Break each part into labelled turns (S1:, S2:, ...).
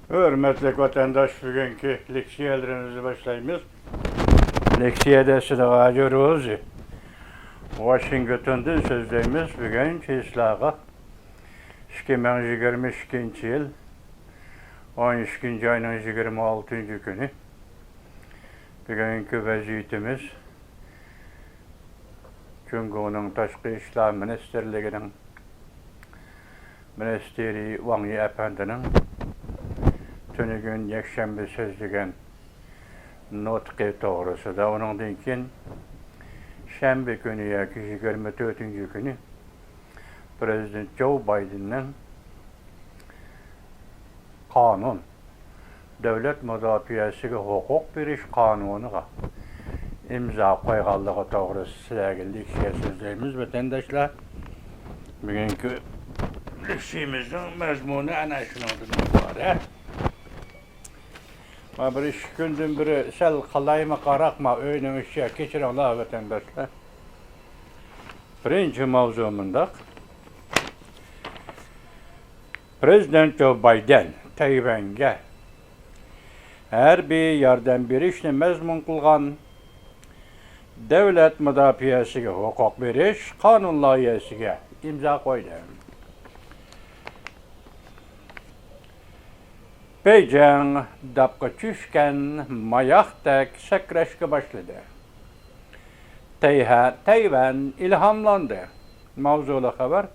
S1: Hürmetli vatandaş, bugünkü leksiyalarımızı başlayımız. Leksiyada Sıdığa Cörozi. Washington'dan sözleyimiz bugün çizlağa 2022 yıl 12. ayının 26. günü. Bugünkü vaziyetimiz Cumhur'un Taşqi İşler Ministerliği'nin Ministeri Wang Yi Efendi'nin tünü gün yekşembe sözlügen notqi doğrusu da onundan keyin şembe günü yoki 24. günü Prezident Joe Biden'nin kanun, devlet müdafiəsiga hukuk beriş kanunuga imza koyganlığı doğrusu sizlerle leksiya sözleyimiz vatandaşlar. Bugünkü leksiyamızın mezmunu ana şundan ibaret. Bir iş gündün biri sel kalayma qarakma öynün işe keçirenler vatandaşlar. Birinci mavzumundaq Prezident Joe Biden Tayvan'ga her bir yardım berişni mezmun kılgan devlet müdafiəsiga hukuk beriş kanun layihəsiga imza koydu. Beijing dapqa düşken mayaqdak sakraşqa başladı. Tayvan ilhamlandı. Mavzulu haber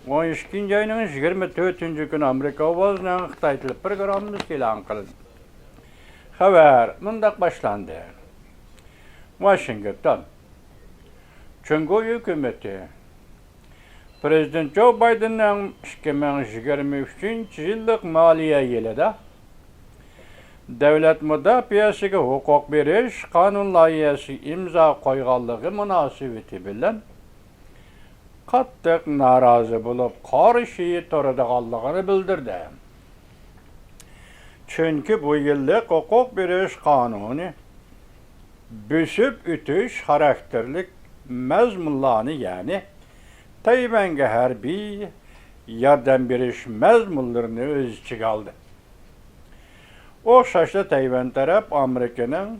S1: 12. ayının 24. günü Amerika ovazının Xitay tili programımız elan qılındı. Haber mundaq başlandı. Washington, Cumhur hükümeti Prezident Joe Biden'ın 2023 yıllık maliye yılında devlet müdafiəsiga hukuk beriş kanun layihəsi imza koyganlığı münasibeti bilen qattiq narazı bulup qarşı turadiganligini bildirdi. Çünkü bu yıllık hukuk beriş kanunu büsüp ütüş karakterlik mezmunlarını yani Tayvan'a harbiy yardım beriş mezmunlarını öz içine aldı. Oxşaşda Tayvan taraf Amerika'nın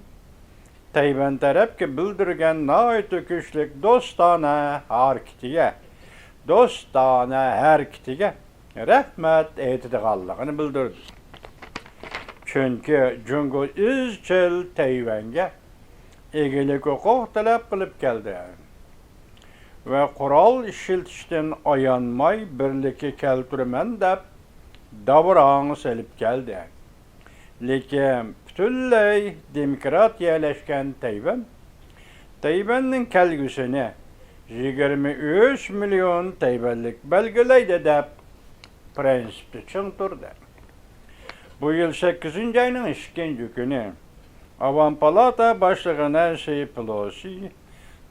S1: Tayvan tarafga bildirgen nayt öküşlük dostana hareketiga rahmat aytadiganligini bildirdi. Çünkü Cumhur izchil Tayvan'a egelik hukuk talep kılıp geldi. Ve kural işiltişten ayanmay birlikki keltürmen dep davranı selip geldi. Lekin bütünley demokrat yerleşken Tayvan'ın kelgüsünü 23 milyon Tayvanlık belgeleydi dep prensipti çıngturdu. Bu yıl 8. ayının 2. günü Avam Palata Başlığı Nancy Pelosi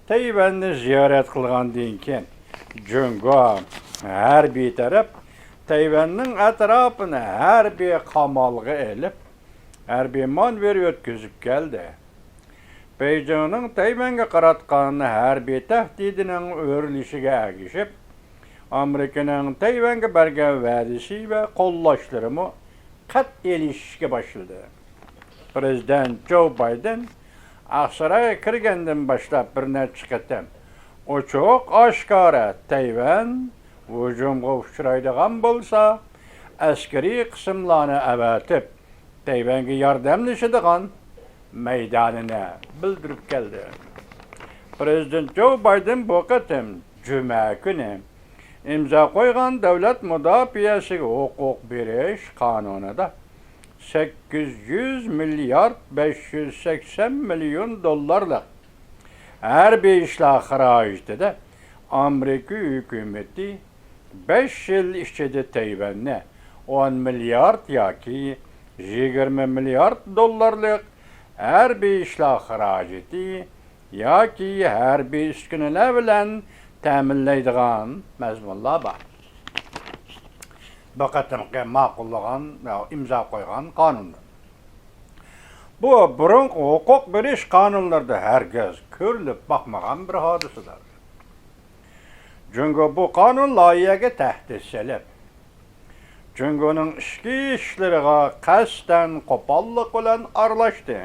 S1: Tayvan'ı ziyaret kılgandan keyin Cumhur her bir taraf Tayvan'ın etrafını her bir kamalgı elip her bir manver ötküzüp geldi. Beijing'in Tayvan'a qaratqanını her bir tehdidinin örülüşüge ergişip Amerika'nın Tayvan'a bergen vədisi ve kollaştırımı qat elişişke başladı. Prezident Joe Biden Aksaray'a kirgenden başlap bir neçə qatam o çok aşkara Tayvan hücumga uçraydigan bolsa askeri kısımlarını avatip Tayvan'a yardımlaşadigan meydanına bildirip geldi. Prezident Joe Biden bu qatam Cuma günü imza koygan devlet müdafiəsiga hukuk beriş kanununda 800 milyar 580 milyon dolarlık her bir işler haricinde de Amerika hükümeti 5 yıl içinde Tayvan'a 10 milyar yoki 20 milyar dolarlık her bir işler haricinde yoki her bir üsküneler bilen təminleydigan mezmunlar var. Bu qatimki ma'qullagan, imza koygan kanunlar. Bu burunqi hukuk beriş kanunlarda herkes körülüp bakmagan bir hadisidir. Çünkü bu kanun layihəga təhdid selib Cüngo'nun işki işleriga kasten kopallık bilen arlaştı.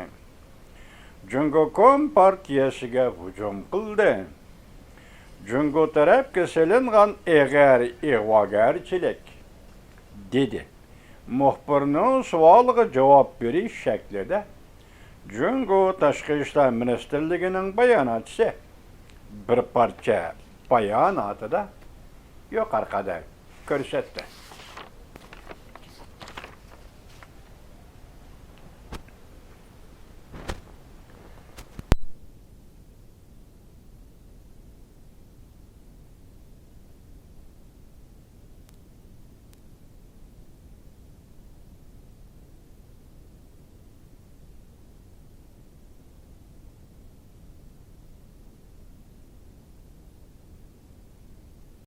S1: Cüngo Kompartiyasiga hücum kıldı. Cüngo tarafga selingan eğer ig'vogarchilik dedi. Muhbirning savoliga javob berish shaklida Cüngo Tashqi ishlar ministrligining bayonotchisi bir parcha bayonotida yuqorida ko'rsatdi.